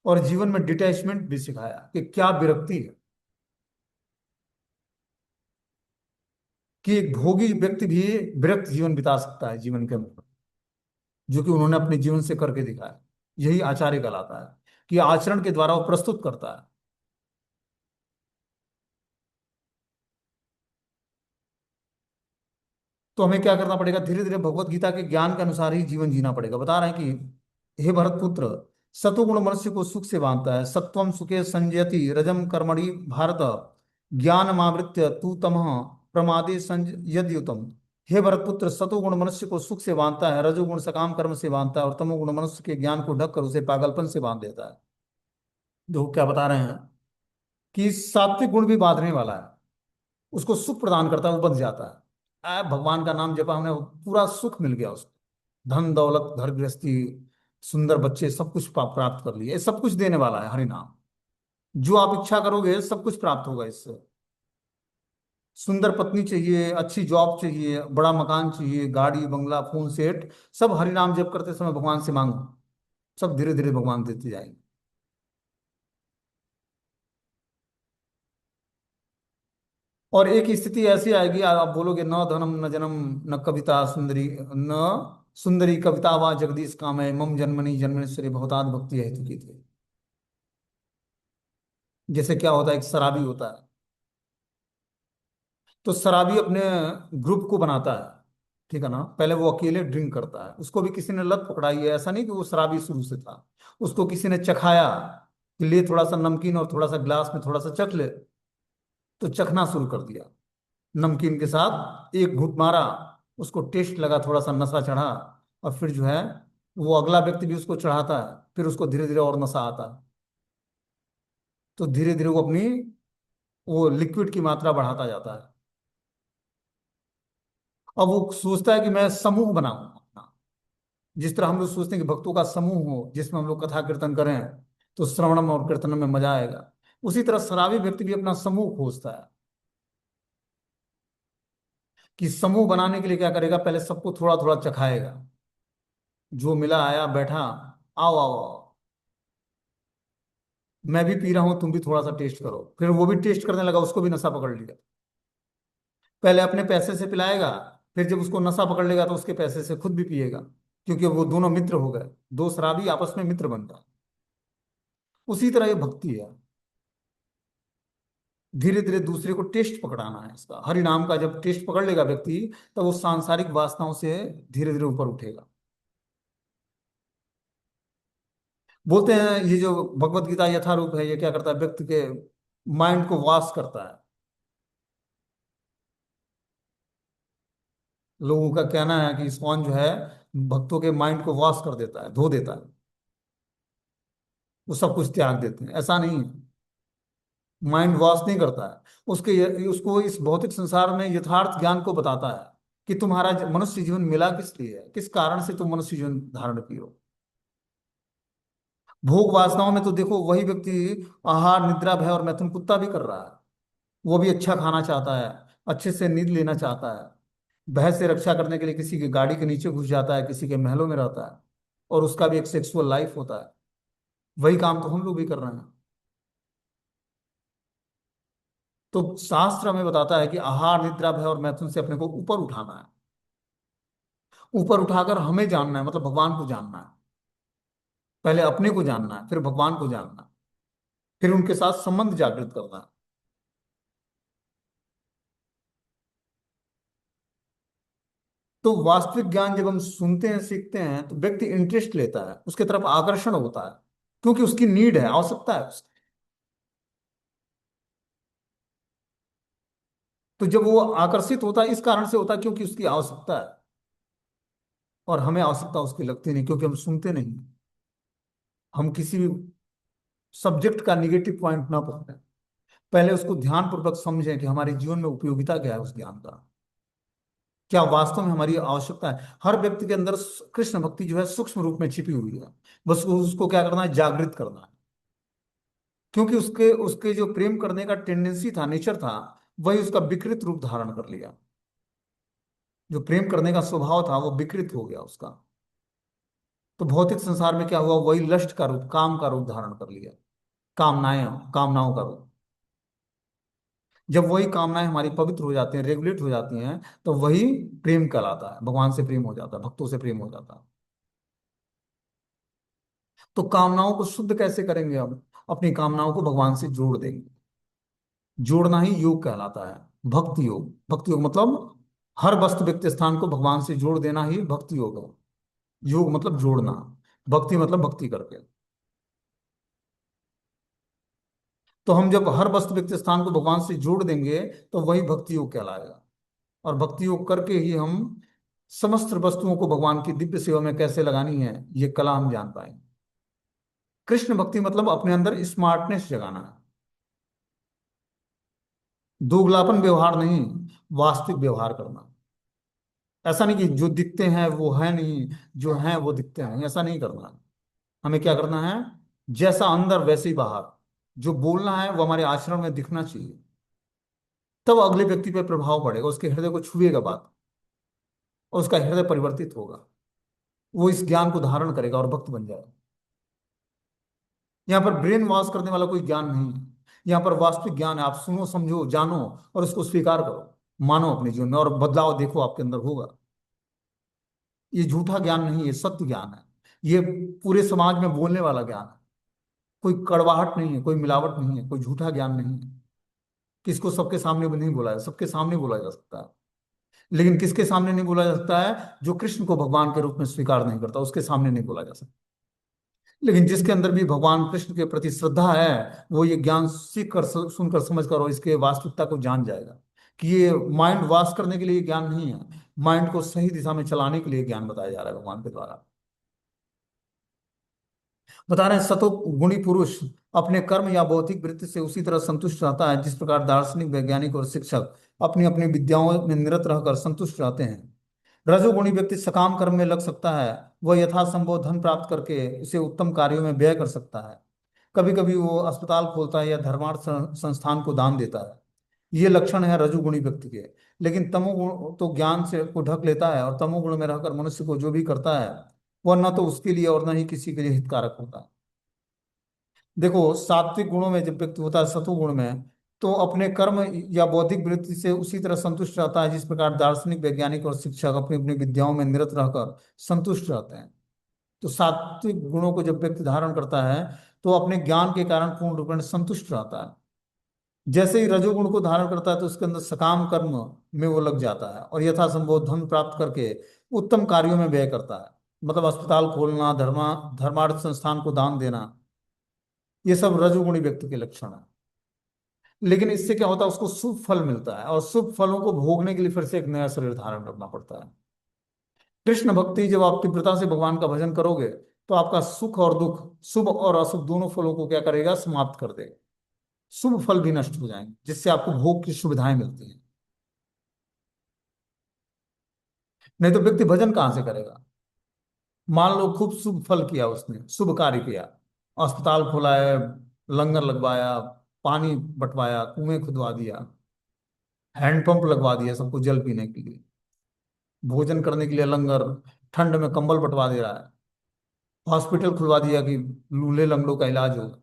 और जीवन में डिटैचमेंट भी सिखाया कि क्या विरक्ति है, कि एक भोगी व्यक्ति भी विरक्त जीवन बिता सकता है जीवन के अंदर, जो कि उन्होंने अपने जीवन से करके दिखाया। यही आचार्य कहलाता है, कि आचरण के द्वारा वो प्रस्तुत करता है। तो हमें क्या करना पड़ेगा, धीरे धीरे भगवत गीता के ज्ञान के अनुसार ही जीवन जीना पड़ेगा। बता रहे हैं कि हे भरत पुत्र, सतोगुण मनुष्य को सुख से बांधता है, सत्वम सुखे संजयति रजम कर्मणि भारत, ज्ञान मावृत्य तू तमः प्रमादे संयद्युतम। हे भरत पुत्र, सतोगुण मनुष्य को सुख से बांधता है, रजोगुण सकाम कर्म से बांधता है, और तमोगुण मनुष्य के ज्ञान को ढककर उसे पागलपन से बांध देता है। जो क्या बता रहे हैं कि सात्विक गुण भी बांधने वाला है, उसको सुख प्रदान करता है, वो बंध जाता है। भगवान का नाम जपा, हमें पूरा सुख मिल गया उसको। धन दौलत घर गृहस्थी, सुंदर बच्चे, सब कुछ प्राप्त कर लिए। ये सब कुछ देने वाला है हरि नाम। जो आप इच्छा करोगे सब कुछ प्राप्त होगा इससे। सुंदर पत्नी चाहिए, अच्छी जॉब चाहिए, बड़ा मकान चाहिए, गाड़ी बंगला फोन सेट, सब हरि नाम जप करते समय भगवान से मांगो, सब धीरे धीरे भगवान देते जाएंगे। और एक स्थिति ऐसी आएगी, आप बोलोगे न धनम न जन्म न कविता सुंदरी, न सुंदरी कविता वा जगदीश कामय मम जन्मनि जन्मेश्वरी बहुतात् भक्ति हेतु की थे। जैसे क्या होता है, एक शराबी होता है, तो शराबी अपने ग्रुप को बनाता है, ठीक है ना। पहले वो अकेले ड्रिंक करता है, उसको भी किसी ने लत पकड़ाई है, ऐसा नहीं कि वो शराबी शुरू से था। उसको किसी ने चखाया कि ले थोड़ा सा नमकीन और थोड़ा सा ग्लास में थोड़ा सा चख ले, तो चखना शुरू कर दिया। नमकीन के साथ एक घूंट मारा, उसको टेस्ट लगा, थोड़ा सा नशा चढ़ा, और फिर जो है वो अगला व्यक्ति भी उसको चढ़ाता है, फिर उसको धीरे धीरे और नशा आता है। तो धीरे धीरे वो अपनी वो लिक्विड की मात्रा बढ़ाता जाता है। अब वो सोचता है कि मैं समूह बनाऊं अपना। जिस तरह हम लोग सोचते हैं कि भक्तों का समूह हो जिसमें हम लोग कथा कीर्तन करें, तो श्रवणम और कीर्तनम में मजा आएगा। उसी तरह शराबी व्यक्ति भी अपना समूह खोजता है, कि समूह बनाने के लिए क्या करेगा, पहले सबको थोड़ा थोड़ा चखाएगा। जो मिला आया बैठा, आओ आओ आओ, मैं भी पी रहा हूं, तुम भी थोड़ा सा टेस्ट करो। फिर वो भी टेस्ट करने लगा, उसको भी नशा पकड़ लिया। पहले अपने पैसे से पिलाएगा, फिर जब उसको नशा पकड़ लेगा तो उसके पैसे से खुद भी पिएगा, क्योंकि वो दोनों मित्र हो गए। दो शराबी आपस में मित्र बन गए। उसी तरह ये भक्ति है, धीरे धीरे दूसरे को टेस्ट पकड़ाना है इसका। हरि नाम का जब टेस्ट पकड़ लेगा व्यक्ति, तब वो सांसारिक वासनाओं से धीरे धीरे ऊपर उठेगा। बोलते हैं ये जो भगवत गीता यथारूप है, ये क्या करता है, व्यक्ति के माइंड को वॉश करता है। लोगों का कहना है कि इस्कॉन जो है भक्तों के माइंड को वॉश कर देता है, धो देता है। वो सब कुछ त्याग देते हैं, ऐसा नहीं है। माइंड वॉश नहीं करता है, उसको इस भौतिक संसार में यथार्थ ज्ञान को बताता है कि तुम्हारा मनुष्य जीवन मिला किस लिए है, किस कारण से तुम मनुष्य जीवन धारण किए हो। भोग वासनाओं में तो देखो वही व्यक्ति आहार निद्रा भय और मैथुन कुत्ता भी कर रहा है। वो भी अच्छा खाना चाहता है, अच्छे से नींद लेना चाहता है, भय से रक्षा करने के लिए किसी की गाड़ी के नीचे घुस जाता है, किसी के महलों में रहता है, और उसका भी एक सेक्सुअल लाइफ होता है। वही काम तो हम लोग भी कर रहे हैं। तो शास्त्र हमें बताता है कि आहार निद्रा भय और मैथुन से अपने को ऊपर उठाना है। ऊपर उठाकर हमें जानना है, मतलब भगवान को जानना है। पहले अपने को जानना है, फिर भगवान को जानना है, फिर उनके साथ संबंध जागृत करना है। तो वास्तविक ज्ञान जब हम सुनते हैं सीखते हैं तो व्यक्ति इंटरेस्ट लेता है, उसके तरफ आकर्षण होता है, क्योंकि उसकी नीड है, आवश्यकता है उसकी। तो जब वो आकर्षित होता है इस कारण से होता है क्योंकि उसकी आवश्यकता है। और हमें आवश्यकता उसकी लगती नहीं, क्योंकि हम सुनते नहीं। हम किसी भी सब्जेक्ट का निगेटिव पॉइंट ना पकड़ें, पहले उसको ध्यान पूर्वक समझें कि हमारे जीवन में उपयोगिता क्या है उस ज्ञान का, क्या वास्तव में हमारी आवश्यकता है। हर व्यक्ति के अंदर कृष्ण भक्ति जो है सूक्ष्म रूप में छिपी हुई है। बस उसको क्या करना है, जागृत करना है। क्योंकि उसके उसके जो प्रेम करने का टेंडेंसी था, नेचर था, वही उसका विकृत रूप धारण कर लिया। जो प्रेम करने का स्वभाव था वो विकृत हो गया उसका। तो भौतिक संसार में क्या हुआ, वही लस्ट का रूप, काम का रूप धारण कर लिया। कामनाएं, कामनाओं का रूप। जब वही कामनाएं हमारी पवित्र हो जाती हैं, रेगुलेट हो जाती हैं, तो वही प्रेम कहलाता है, भगवान से प्रेम हो जाता है, भक्तों से प्रेम हो जाता है। तो कामनाओं को शुद्ध कैसे करेंगे हम, अपनी कामनाओं को भगवान से जोड़ देंगे। जोड़ना ही योग कहलाता है, भक्ति योग। भक्ति योग मतलब हर वस्तु व्यक्ति स्थान को भगवान से जोड़ देना ही भक्ति योग है। योग मतलब जोड़ना, भक्ति मतलब भक्ति करके। तो हम जब हर वस्तु व्यक्ति स्थान को भगवान से जोड़ देंगे तो वही भक्ति योग कहलाएगा। और भक्ति योग करके ही हम समस्त वस्तुओं को भगवान की दिव्य सेवा में कैसे लगानी है ये कला हम जान पाएंगे। कृष्ण भक्ति मतलब अपने अंदर स्मार्टनेस जगाना है। दोगलापन व्यवहार नहीं, वास्तविक व्यवहार करना। ऐसा नहीं कि जो दिखते हैं वो है नहीं, जो है वो दिखते हैं, ऐसा नहीं करना है। हमें क्या करना है, जैसा अंदर वैसे ही बाहर। जो बोलना है वो हमारे आचरण में दिखना चाहिए, तब अगले व्यक्ति पर प्रभाव पड़ेगा, उसके हृदय को छुएगा बात, और उसका हृदय परिवर्तित होगा। वो इस ज्ञान को धारण करेगा और भक्त बन जाएगा। यहाँ पर ब्रेन वॉश करने वाला कोई ज्ञान नहीं है। यहाँ पर वास्तविक ज्ञान है, आप सुनो समझो जानो और उसको स्वीकार करो, मानो अपने जीवन में, और बदलाव देखो आपके अंदर होगा। ये झूठा ज्ञान नहीं, ये सत्य ज्ञान है। ये पूरे समाज में बोलने वाला ज्ञान है। कोई कड़वाहट नहीं है, कोई मिलावट नहीं है, कोई झूठा ज्ञान नहीं है। किसको सबके सामने भी नहीं बोला जा, सबके सामने बोला जा सकता है। लेकिन किसके सामने नहीं बोला जा सकता है, जो कृष्ण को भगवान के रूप में स्वीकार नहीं करता, उसके सामने नहीं बोला जा सकता। लेकिन जिसके अंदर भी भगवान कृष्ण के प्रति श्रद्धा है, वो ये ज्ञान सीख कर, सुनकर, समझ कर और इसके वास्तविकता को जान जाएगा कि ये माइंड वॉश करने के लिए ज्ञान नहीं है, माइंड को सही दिशा में चलाने के लिए ज्ञान बताया जा रहा है भगवान के द्वारा। बता रहे हैं सतो गुणी पुरुष अपने कर्म या बौद्धिक वृत्ति से उसी तरह संतुष्ट रहता है जिस प्रकार दार्शनिक, वैज्ञानिक और शिक्षक अपनी अपनी विद्याओं में निरत रहकर संतुष्ट रहते हैं। रजोगुणी व्यक्ति सकाम कर्म में लग सकता है। वह यथासंभव धन प्राप्त करके उसे उत्तम कार्यों में व्यय कर सकता है। कभी कभी वो अस्पताल खोलता है या धर्मार्थ संस्थान को दान देता है। ये लक्षण है रजोगुणी व्यक्ति के। लेकिन तमोगुण तो ज्ञान से को ढक लेता है, और तमोगुण में रहकर मनुष्य को जो भी करता है वह न तो उसके लिए और न ही किसी के लिए हितकारक होता है। देखो सात्विक गुणों में जब व्यक्ति होता है, सतुगुण में, तो अपने कर्म या बौद्धिक वृत्ति से उसी तरह संतुष्ट रहता है जिस प्रकार दार्शनिक, वैज्ञानिक और शिक्षक अपनी अपनी विद्याओं में निरत रहकर संतुष्ट रहते हैं। तो सात्विक गुणों को जब व्यक्ति धारण करता है तो अपने ज्ञान के कारण पूर्ण रूप में संतुष्ट रहता है। जैसे ही रजोगुण को धारण करता है तो उसके अंदर सकाम कर्म में वो लग जाता है, और यथासंभव धन प्राप्त करके उत्तम कार्यों में व्यय करता है। मतलब अस्पताल खोलना, धर्मार्थ संस्थान को दान देना, ये सब रजोगुणी व्यक्ति के लक्षण है। लेकिन इससे क्या होता है, उसको शुभ फल मिलता है, और शुभ फलों को भोगने के लिए फिर से एक नया शरीर धारण करना पड़ता है। कृष्ण भक्ति जब आप तीव्रता से भगवान का भजन करोगे तो आपका सुख और दुख, शुभ और अशुभ दोनों फलों को क्या करेगा, समाप्त कर देगा। शुभ फल भी नष्ट हो जाएंगे, जिससे आपको भोग की सुविधाएं मिलती हैं। नहीं तो व्यक्ति भजन कहाँ से करेगा। मान लो खूब शुभ फल किया उसने, शुभ कार्य किया, अस्पताल खोला है, लंगर लगवाया, पानी बंटवाया, कुएं खुदवा दिया, हैंडपंप लगवा दिया सबको जल पीने के लिए, भोजन करने के लिए लंगर, ठंड में कंबल बंटवा दे रहा है, हॉस्पिटल खुलवा दिया कि लूले लंगड़ों का इलाज होगा।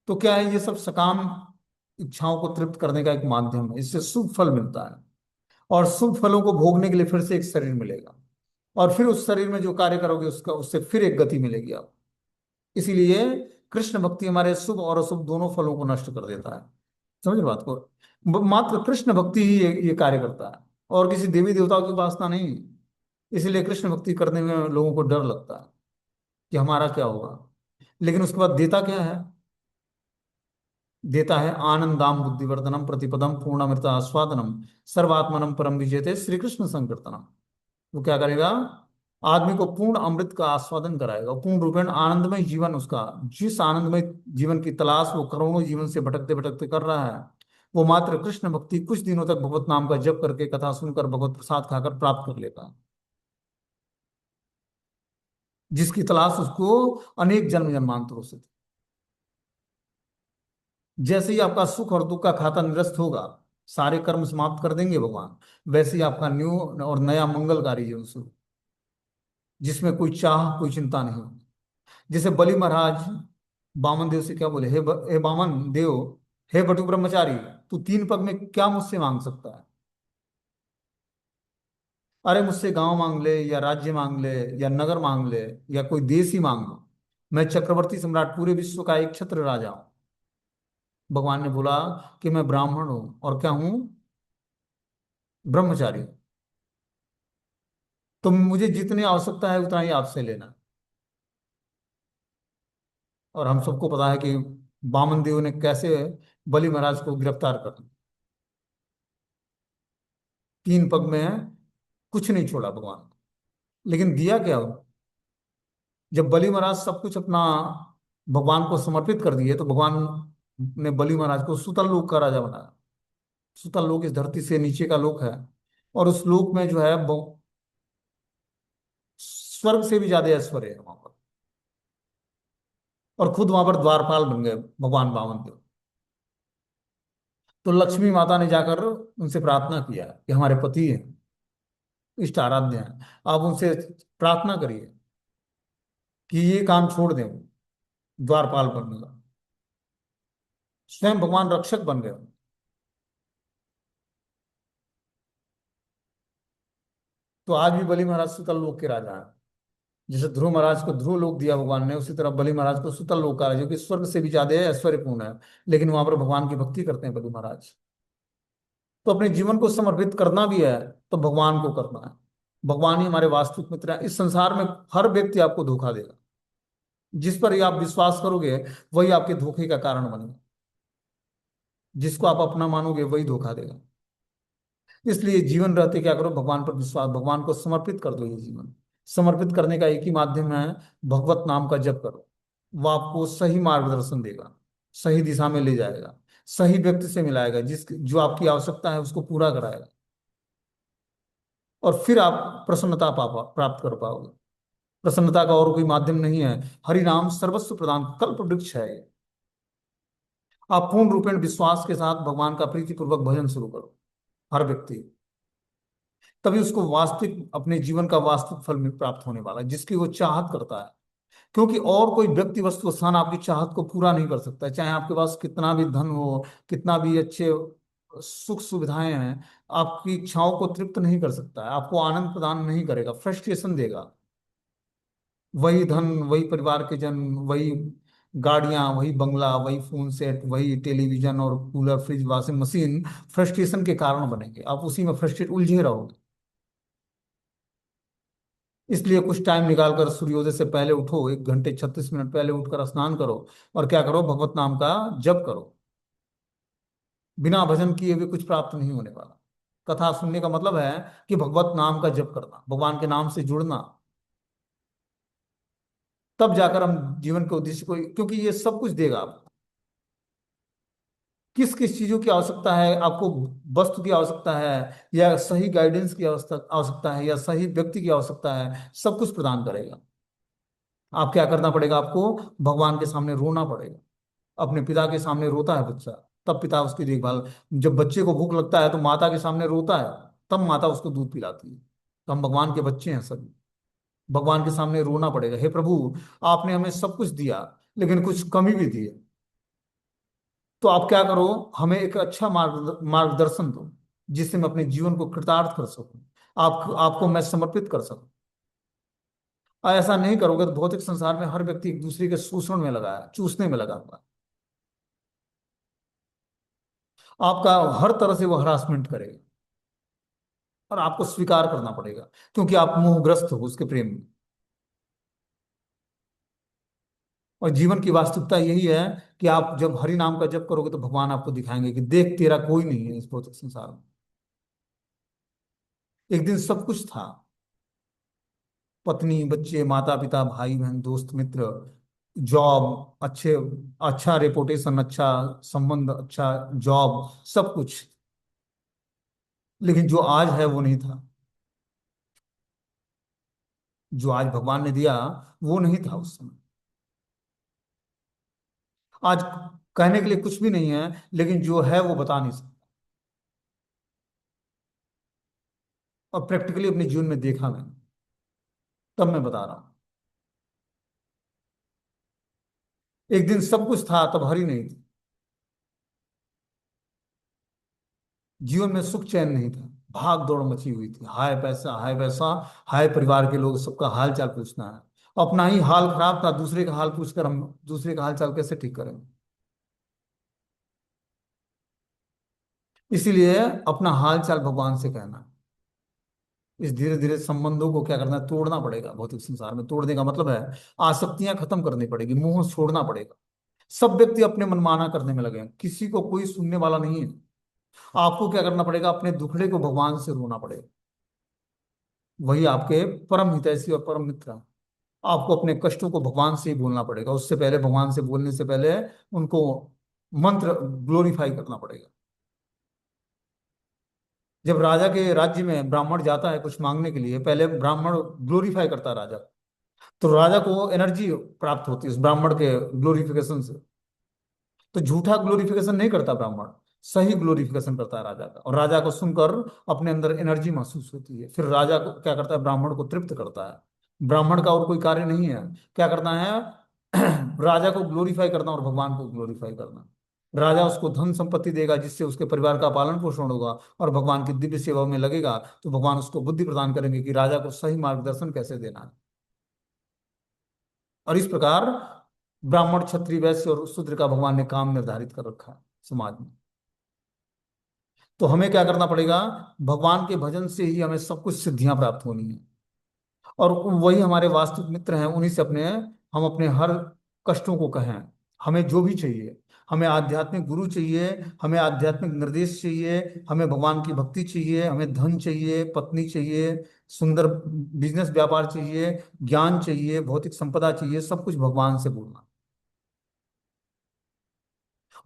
तो क्या है, ये सब सकाम इच्छाओं को तृप्त करने का एक माध्यम है, इससे शुभ फल मिलता है। और शुभ फलों को भोगने के लिए फिर से एक शरीर मिलेगा, और फिर उस शरीर में जो कार्य करोगे उसका, उससे फिर एक गति मिलेगी आपको। इसीलिए कृष्ण भक्ति हमारे शुभ और अशुभ दोनों फलों को नष्ट कर देता है। समझ रहे बात को। मात्र कृष्ण भक्ति ही ये कार्य करता है, और किसी देवी देवताओं की उपासना नहीं। इसीलिए कृष्ण भक्ति करने में लोगों को डर लगता है कि हमारा क्या होगा। लेकिन उसके बाद देता क्या है, देता है आनंदाम बुद्धिवर्धनम प्रतिपदम पूर्णामृत आस्वादनम सर्वात्मनम परम विजेते श्री कृष्ण संकीर्तनम। वो क्या करेगा, आदमी को पूर्ण अमृत का आस्वादन कराएगा, पूर्ण रूपेण आनंदमय जीवन उसका। जिस आनंदमय जीवन की तलाश वो करोड़ों जीवन से भटकते भटकते कर रहा है, वो मात्र कृष्ण भक्ति कुछ दिनों तक भगवत नाम का जप करके, कथा सुनकर, भगवत प्रसाद खाकर प्राप्त कर लेता है, जिसकी तलाश उसको अनेक जन्म जन्मांतरों से थी। जैसे ही आपका सुख और दुख का खाता निरस्त होगा, सारे कर्म समाप्त कर देंगे भगवान, वैसे ही आपका न्यू और नया मंगलकारी जीवन शुरू, जिसमें कोई चाह कोई चिंता नहीं होगी। जैसे बलि महाराज बामन देव से क्या बोले, हे बामन देव, हे बटु ब्रह्मचारी, तू 3 पग में क्या मुझसे मांग सकता है। अरे मुझसे गांव मांग ले, या राज्य मांग ले, या नगर मांग ले, या कोई देश ही मांग लो, मैं चक्रवर्ती सम्राट पूरे विश्व का एक छत्र राजा हूं। भगवान ने बोला कि मैं ब्राह्मण हूं, और क्या हूं, ब्रह्मचारी हूं। तो मुझे जितनी आवश्यकता है उतना ही आपसे लेना। और हम सबको पता है कि बामन देव ने कैसे बलि महाराज को गिरफ्तार कर लिया। 3 पग में कुछ नहीं छोड़ा भगवान। लेकिन दिया क्या हो, जब बलि महाराज सब कुछ अपना भगवान को समर्पित कर दिए, तो भगवान ने बलि महाराज को सुतल लोक का राजा बनाया। सुतल लोक इस धरती से नीचे का लोक है, और उस लोक में जो है स्वर्ग से भी ज्यादा ऐश्वर्य है वहां पर। और खुद वहां पर द्वारपाल बन गए भगवान बामन देव। तो लक्ष्मी माता ने जाकर उनसे प्रार्थना किया कि हमारे पति हैं, इष्ट आराध्य हैं, आप उनसे प्रार्थना करिए कि ये काम छोड़ दें, द्वारपाल बनने का। स्वयं भगवान रक्षक बन गए। तो आज भी बलि महाराज सुतल लोक के राजा हैं। जैसे ध्रुव महाराज को ध्रुव लोक दिया भगवान ने, उसी तरह बलि महाराज को सुतल लोक का, जो कि स्वर्ग से भी ज्यादा ऐश्वर्यपूर्ण है। लेकिन वहां पर भगवान की भक्ति करते हैं बलि महाराज। तो अपने जीवन को समर्पित करना भी है, तो भगवान को करना है। भगवान ही हमारे वास्तविक मित्र हैं। इस संसार में हर व्यक्ति आपको धोखा देगा, जिस पर ही आप विश्वास करोगे वही आपके धोखे का कारण बनेगा। जिसको आप अपना मानोगे वही धोखा देगा। इसलिए जीवन रहते क्या करो, भगवान पर विश्वास, भगवान को समर्पित कर दो। ये जीवन समर्पित करने का एक ही माध्यम है, भगवत नाम का जप करो। वो आपको सही मार्गदर्शन देगा, सही दिशा में ले जाएगा, सही व्यक्ति से मिलाएगा, जिस जो आपकी आवश्यकता है उसको पूरा कराएगा। और फिर आप प्रसन्नता प्राप्त कर पाओगे। प्रसन्नता का और कोई माध्यम नहीं है। हरि नाम सर्वस्व प्रदान कल्प वृक्ष है ये। आप पूर्ण रूपेण विश्वास के साथ भगवान का प्रीतिपूर्वक भजन शुरू करो, हर व्यक्ति। तभी उसको वास्तविक अपने जीवन का वास्तविक फल में प्राप्त होने वाला है, जिसकी वो चाहत करता है। क्योंकि और कोई व्यक्ति वस्तु स्थान आपकी चाहत को पूरा नहीं कर सकता है। चाहे आपके पास कितना भी धन हो, कितना भी अच्छे सुख सुविधाएं हैं, आपकी इच्छाओं को तृप्त नहीं कर सकता है, आपको आनंद प्रदान नहीं करेगा, फ्रस्ट्रेशन देगा। वही धन, वही परिवार के जन, वही गाड़ियां, वही बंगला, वही फोन सेट, वही टेलीविजन और cooler fridge washing machine frustration के कारण बनेंगे। आप उसी में फ्रस्ट्रेट उलझे रहोगे। इसलिए कुछ टाइम निकालकर सूर्योदय से पहले उठो, 1 घंटे 36 मिनट पहले उठकर स्नान करो, और क्या करो, भगवत नाम का जप करो। बिना भजन किए हुए कुछ प्राप्त नहीं होने वाला। कथा सुनने का मतलब है कि भगवत नाम का जप करना, भगवान के नाम से जुड़ना। तब जाकर हम जीवन के उद्देश्य को, क्योंकि ये सब कुछ देगा आपको। किस किस चीजों की आवश्यकता है आपको, वस्तु की आवश्यकता है, या सही गाइडेंस की आवश्यकता आवश्यकता है, या सही व्यक्ति की आवश्यकता है, सब कुछ प्रदान करेगा। आप क्या करना पड़ेगा आपको, भगवान के सामने रोना पड़ेगा। अपने पिता के सामने रोता है बच्चा, तब पिता उसकी देखभाल। जब बच्चे को भूख लगता है तो माता के सामने रोता है, तब माता उसको दूध पिलाती है। तो हम भगवान के बच्चे हैं सभी। भगवान के सामने रोना पड़ेगा, हे प्रभु, आपने हमें सब कुछ दिया, लेकिन कुछ कमी भी दी है। तो आप क्या करो, हमें एक अच्छा मार्गदर्शन दो, जिससे मैं अपने जीवन को कृतार्थ कर सकूं, आपको मैं समर्पित कर सकूं। और ऐसा नहीं करोगे तो भौतिक संसार में हर व्यक्ति एक दूसरे के शोषण में लगा है, चूसने में लगा हुआ है। आपका हर तरह से वो हरासमेंट करेगा, और आपको स्वीकार करना पड़ेगा, क्योंकि आप मोहग्रस्त हो उसके प्रेम में। और जीवन की वास्तविकता यही है कि आप जब हरि नाम का जप करोगे तो भगवान आपको दिखाएंगे कि देख, तेरा कोई नहीं है इस भौतिक संसार में। एक दिन सब कुछ था, पत्नी, बच्चे, माता पिता, भाई बहन, दोस्त मित्र, जॉब, अच्छे, अच्छा रेपुटेशन, अच्छा संबंध, अच्छा जॉब, सब कुछ। लेकिन जो आज है वो नहीं था। जो आज भगवान ने दिया वो नहीं था उस समय। आज कहने के लिए कुछ भी नहीं है, लेकिन जो है वो बता नहीं सकता। और प्रैक्टिकली अपने जीवन में देखा मैंने, तब मैं बता रहा हूं। एक दिन सब कुछ था, तब हरि नहीं थी। जीवन में सुख चैन नहीं था, भाग दौड़ मची हुई थी, हाय पैसा, हाय पैसा, हाय परिवार के लोग, सबका हाल चाल पूछना है। अपना ही हाल खराब था, दूसरे का हाल पूछकर हम दूसरे का हाल चाल कैसे ठीक करेंगे। इसीलिए अपना हाल चाल भगवान से कहना है। इस धीरे धीरे संबंधों को क्या करना है, तोड़ना पड़ेगा। भौतिक संसार में तोड़ने का मतलब है आसक्तियां खत्म करनी पड़ेगी, मोह छोड़ना पड़ेगा। सब व्यक्ति अपने मनमाना करने में लगे हैं, किसी को कोई सुनने वाला नहीं है। आपको क्या करना पड़ेगा, अपने दुखड़े को भगवान से रोना पड़ेगा। वही आपके परम हितैषी और परम मित्र हैं। आपको अपने कष्टों को भगवान से ही बोलना पड़ेगा, उससे पहले, भगवान से बोलने से पहले उनको मंत्र ग्लोरीफाई करना पड़ेगा। जब राजा के राज्य में ब्राह्मण जाता है कुछ मांगने के लिए, पहले ब्राह्मण ग्लोरीफाई करता है राजा, तो राजा को एनर्जी प्राप्त होती है उस ब्राह्मण के ग्लोरिफिकेशन से। तो झूठा ग्लोरिफिकेशन नहीं करता ब्राह्मण, सही ग्लोरिफिकेशन करता है राजा का, और राजा को सुनकर अपने अंदर एनर्जी महसूस होती है। फिर राजा को क्या करता है, ब्राह्मण को तृप्त करता है। ब्राह्मण का और कोई कार्य नहीं है, क्या करना है, राजा को ग्लोरीफाई करना और भगवान को ग्लोरीफाई करना। राजा उसको धन संपत्ति देगा जिससे उसके परिवार का पालन पोषण होगा, और भगवान की दिव्य सेवा में लगेगा तो भगवान उसको बुद्धि प्रदान करेंगे कि राजा को सही मार्गदर्शन कैसे देना है। और इस प्रकार ब्राह्मण, क्षत्रिय, वैश्य और शूद्र का भगवान ने काम निर्धारित कर रखा है समाज में। तो हमें क्या करना पड़ेगा, भगवान के भजन से ही हमें सब कुछ सिद्धियां प्राप्त होनी है। और वही हमारे वास्तविक मित्र हैं, उन्हीं से अपने, हम अपने हर कष्टों को कहें। हमें जो भी चाहिए, हमें आध्यात्मिक गुरु चाहिए, हमें आध्यात्मिक निर्देश चाहिए, हमें भगवान की भक्ति चाहिए, हमें धन चाहिए, पत्नी चाहिए, सुंदर बिजनेस व्यापार चाहिए, ज्ञान चाहिए, भौतिक संपदा चाहिए, सब कुछ भगवान से बोलना।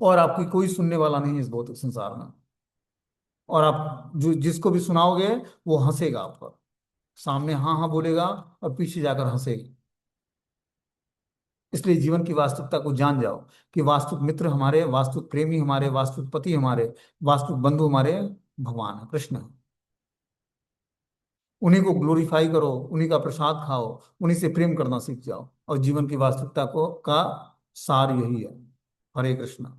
और आपकी कोई सुनने वाला नहीं है इस भौतिक संसार में। और आप जो जिसको भी सुनाओगे वो हंसेगा आप पर, सामने हाँ हाँ बोलेगा और पीछे जाकर हंसेगा। इसलिए जीवन की वास्तविकता को जान जाओ कि वास्तविक मित्र हमारे, वास्तविक प्रेमी हमारे, वास्तविक पति हमारे, वास्तविक बंधु हमारे भगवान है, कृष्ण है। उन्हीं को ग्लोरीफाई करो, उन्हीं का प्रसाद खाओ, उन्हीं से प्रेम करना सीख जाओ, और जीवन की वास्तविकता को का सार यही है। हरे कृष्णा।